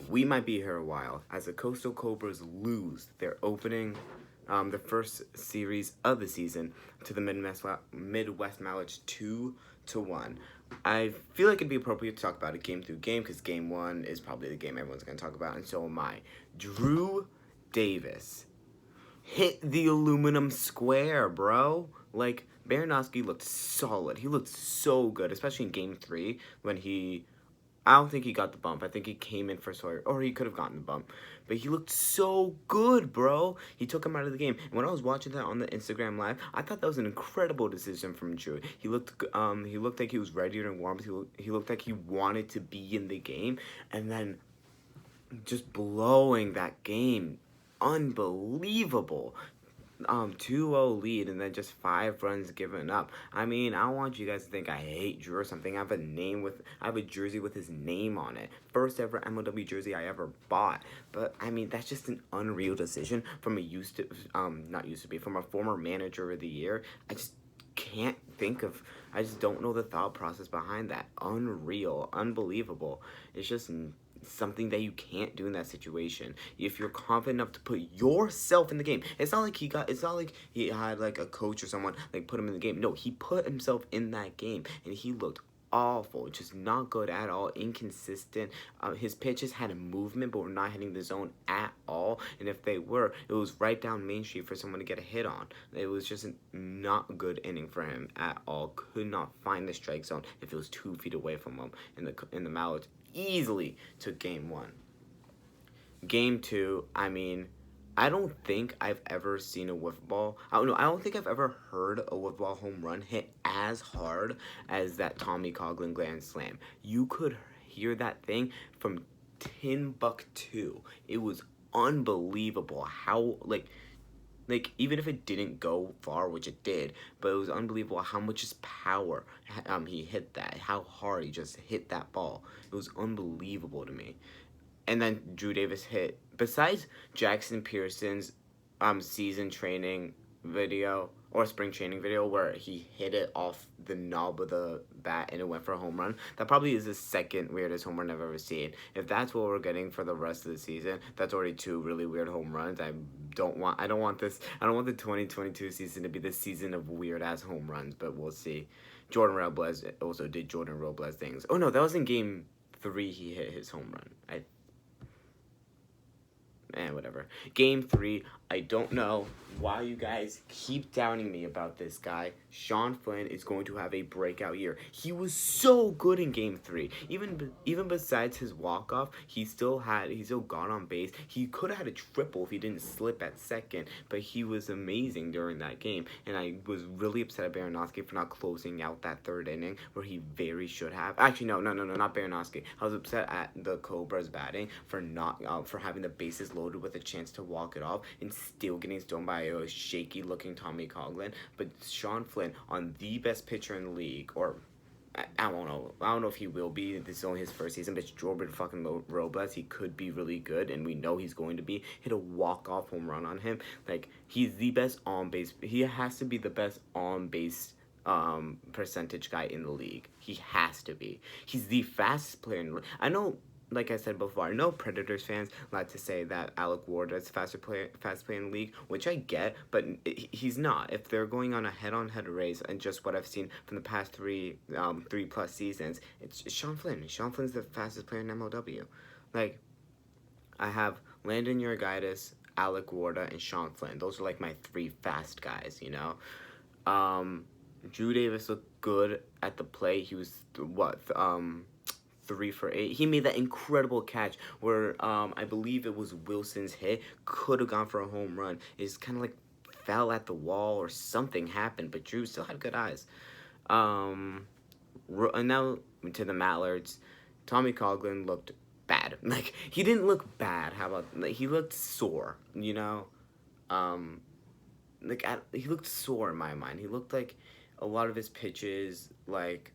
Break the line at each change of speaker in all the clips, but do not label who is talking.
we might be here a while as the Coastal Cobras lose their opening, the first series of the season to the Midwest Mallards 2-1. I feel like it'd be appropriate to talk about it game through game because game one is probably the game everyone's going to talk about, and so am I. Drew Davis hit the aluminum square, bro. Like, Baranowski looked solid. He looked so good, especially in game three when I don't think he got the bump. I think he came in for Sawyer, or he could have gotten the bump. But he looked so good, bro. He took him out of the game. And when I was watching that on the Instagram live, I thought that was an incredible decision from Drew. He looked like he was ready to warm. He looked like he wanted to be in the game, and then just blowing that game, unbelievable. 2-0 lead and then just 5 runs given up. I mean, I don't want you guys to think I hate Drew or something. I have a jersey with his name on it. First ever MLW jersey I ever bought. But I mean, that's just an unreal decision from from a former manager of the year. I just don't know the thought process behind that. Unreal, unbelievable. It's just something that you can't do in that situation. If you're confident enough to put yourself in the game, it's not like he had like a coach or someone like put him in the game. No, he put himself in that game and he looked awful, just not good at all, inconsistent. His pitches had a movement but were not hitting the zone at all, and if they were, it was right down Main Street for someone to get a hit on. It was just not a good inning for him at all. Could not find the strike zone if it was 2 feet away from him. In the Mallards easily took game one. Game two, I mean, I don't think I've ever seen a whiff ball. I don't think I've ever heard a whiff ball home run hit as hard as that Tommy Coughlin grand slam. You could hear that thing from Timbuktu. It was unbelievable how like even if it didn't go far, which it did, but it was unbelievable how much just power he hit that, how hard he just hit that ball. It was unbelievable to me. And then Drew Davis hit, besides Jackson Pearson's season training video or spring training video where he hit it off the knob of the bat and it went for a home run. That probably is the second weirdest home run I've ever seen. If that's what we're getting for the rest of the season, that's already 2 really weird home runs. I don't want the 2022 season to be the season of weird ass home runs, but we'll see. Jordan Robles also did Jordan Robles things. Oh no, that was in game 3 he hit his home run. Whatever. Game 3, I don't know why you guys keep doubting me about this guy. Sean Flynn is going to have a breakout year. He was so good in game 3. Even besides his walk-off, he still got on base. He could have had a triple if he didn't slip at second, but he was amazing during that game. And I was really upset at Baranowski for not closing out that 3rd inning where he very should have. Actually, no, not Baranowski. I was upset at the Cobras batting for for having the bases loaded with a chance to walk it off and still getting stoned by a shaky looking Tommy Coughlin. But Sean Flynn, on the best pitcher in the league, or I don't know if he will be. This is only his first season, but Jordan fucking Robles, he could be really good, and we know he's going to be. Hit a walk-off home run on him. Like, he's the best on-base. He has to be the best on-base percentage guy in the league. He has to be. He's the fastest player in the league. I know, like I said before, I know Predators fans like to say that Alec Ward is fast player in the league, which I get, but he's not. If they're going on a head-on-head race, and just what I've seen from the past 3 plus seasons, it's Sean Flynn. Sean Flynn's the fastest player in MLW. Like, I have Landon Urigaitis, Alec Warda, and Sean Flynn. Those are like my 3 fast guys, you know? Drew Davis looked good at the plate. He was, 3 for 8. He made that incredible catch where I believe it was Wilson's hit. Could have gone for a home run. It just kind of like fell at the wall or something happened, but Drew still had good eyes. And now to the Mallards. Tommy Coughlin looked bad. Like, he didn't look bad. How about, like, he looked sore, you know? He looked sore in my mind. He looked like a lot of his pitches, like,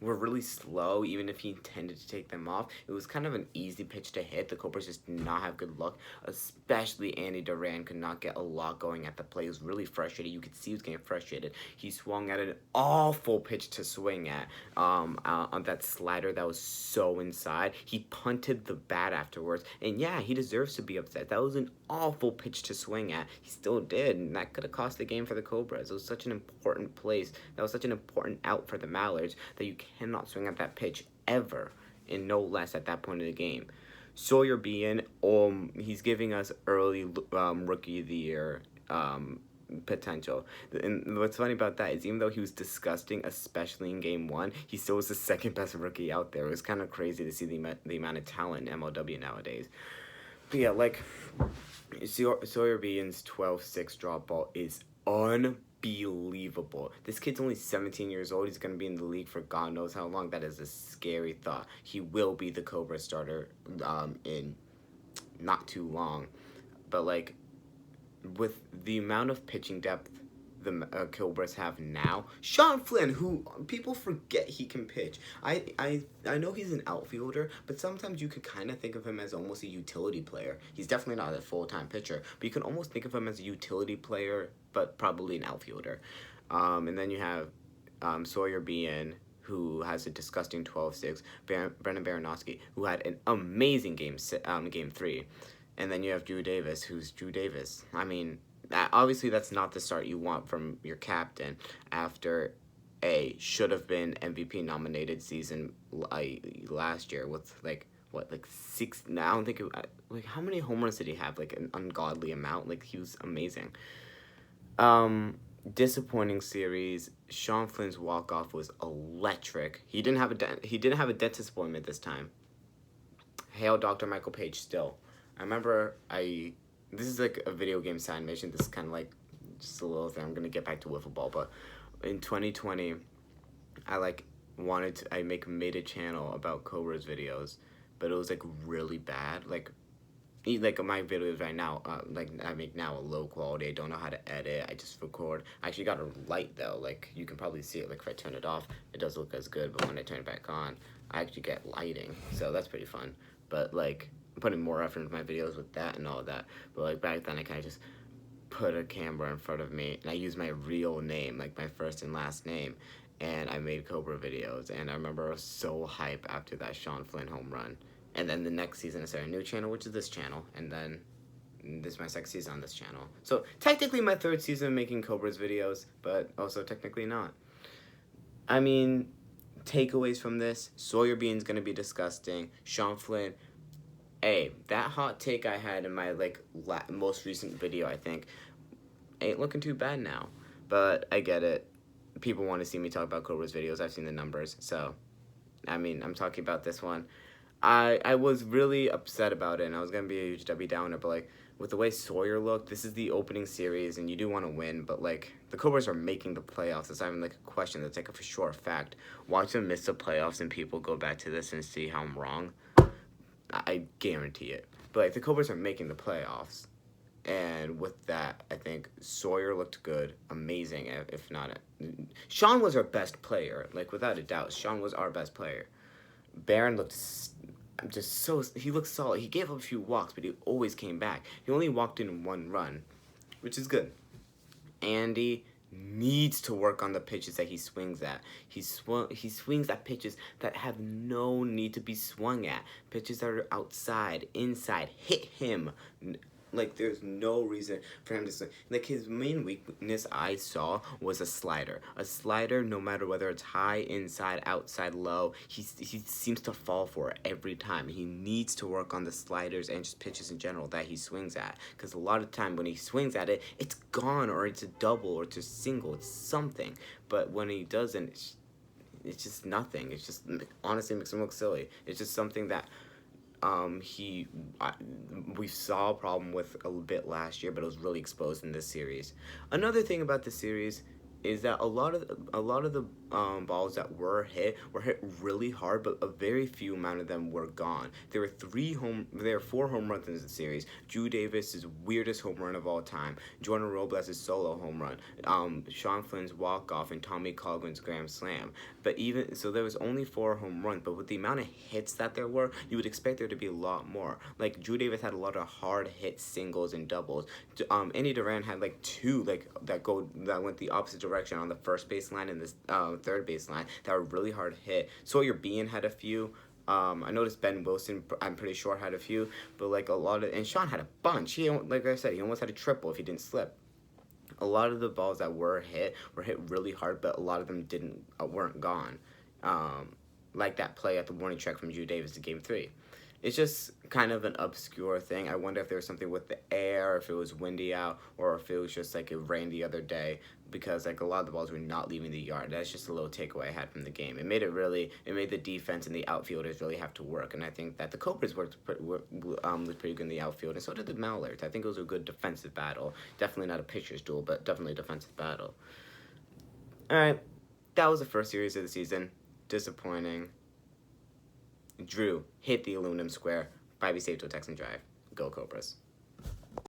were really slow, even if he intended to take them off. It was kind of an easy pitch to hit. The Cobras just did not have good luck, especially Andy Duran could not get a lot going at the plate. He was really frustrated. You could see he was getting frustrated. He swung at an awful pitch to swing at, on that slider that was so inside. He punted the bat afterwards, and yeah, he deserves to be upset. That was an awful pitch to swing at. He still did, and that could have cost the game for the Cobras. It was such an important place. That was such an important out for the Mallards that you cannot swing at that pitch ever, and no less at that point of the game. Sawyer being, he's giving us early rookie of the year potential. And what's funny about that is even though he was disgusting, especially in game 1, he still was the second best rookie out there. It was kind of crazy to see the amount of talent in MLW nowadays. But yeah, like, Sawyer Bean's 12-6 drop ball is unbelievable. This kid's only 17 years old. He's going to be in the league for God knows how long. That is a scary thought. He will be the Cobra starter in not too long. But, like, with the amount of pitching depth the Cobras have now, Sean Flynn, who people forget he can pitch. I know he's an outfielder, but sometimes you could kind of think of him as almost a utility player. He's definitely not a full-time pitcher, but you can almost think of him as a utility player, but probably an outfielder. And then you have Sawyer Bean, who has a disgusting 12-6, Brendan Baranowski, who had an amazing game 3. And then you have Drew Davis, who's Drew Davis. I mean, obviously that's not the start you want from your captain after a should-have-been MVP nominated season last year with, like, what, like 6, I don't think, like, how many home runs did he have? Like, an ungodly amount. Like, he was amazing. Disappointing series. Sean Flynn's walk-off was electric. He didn't have a dentist appointment this time. Hail Dr. Michael Page still. I remember this is like a video game side mission. This is kind of like just a little thing. I'm going to get back to wiffle ball. But in 2020, I made a channel about Cobra's videos. But it was like really bad. Like my videos right now, I make now a low quality. I don't know how to edit. I just record. I actually got a light though. Like you can probably see it. Like if I turn it off, it does look as good. But when I turn it back on, I actually get lighting. So that's pretty fun. But like, putting more effort into my videos with that and all that. But like back then I kind of just put a camera in front of me and I used my real name, like my first and last name, and I made Cobra videos. And I remember I was so hyped after that Sean Flynn home run. And then the next season I started a new channel, which is this channel, and then this is my second season on this channel. So technically my third season making Cobra's videos, but also technically not. I mean, takeaways from this: Sawyer Bean's gonna be disgusting. Sean Flynn, that hot take I had in my most recent video, I think, ain't looking too bad now. But I get it. People want to see me talk about Cobra's videos. I've seen the numbers, so I mean, I'm talking about this one. I was really upset about it, and I was gonna be a huge Debbie Downer, but like with the way Sawyer looked, this is the opening series, and you do want to win, but like the Cobras are making the playoffs. It's not even like a question. That's like a for sure fact. Watch them miss the playoffs, and people go back to this and see how I'm wrong. I guarantee it. But like the Cobras are making the playoffs, and with that, I think Sawyer looked good, amazing. If not, Sean was our best player, like without a doubt. Sean was our best player. Barron looked he looked solid. He gave up a few walks, but he always came back. He only walked in 1 run, which is good. Andy needs to work on the pitches that he swings at. He swings at pitches that have no need to be swung at. Pitches that are outside, inside, hit him. Like, there's no reason for him to swing. Like, his main weakness I saw was a slider. A slider, no matter whether it's high, inside, outside, low, he seems to fall for it every time. He needs to work on the sliders and just pitches in general that he swings at. Because a lot of time when he swings at it, it's gone, or it's a double, or it's a single. It's something. But when he doesn't, it's just nothing. It's just, honestly, makes him look silly. It's just something that we saw a problem with a bit last year, but it was really exposed in this series. Another thing about the series is that a lot of the balls that were hit really hard, but a very few amount of them were gone. There were 4 home runs in the series. Drew Davis's weirdest home run of all time, Jordan Robles' solo home run, Sean Flynn's walk-off, and Tommy Colgren's grand slam. But even so, there was only 4 home runs, but with the amount of hits that there were, you would expect there to be a lot more. Like, Drew Davis had a lot of hard hit singles and doubles. Andy Duran had like 2 that went the opposite direction on the first baseline and the third baseline that were really hard hit. Sawyer had a few. I noticed Ben Wilson, I'm pretty sure, had a few, but like a lot of, and Sean had a bunch. Like I said, he almost had a triple if he didn't slip. A lot of the balls that were hit really hard, but a lot of them weren't gone. Like that play at the warning track from Drew Davis in Game 3. It's just kind of an obscure thing. I wonder if there was something with the air, if it was windy out, or if it was just like it rained the other day, because like a lot of the balls were not leaving the yard. That's just a little takeaway I had from the game. It made the defense and the outfielders really have to work, and I think that the Cobras looked pretty good in the outfield, and so did the Mallards. I think it was a good defensive battle. Definitely not a pitcher's duel, but definitely a defensive battle. All right, that was the first series of the season. Disappointing. Drew hit the aluminum square. 5 safe to a Texan drive. Go Cobras.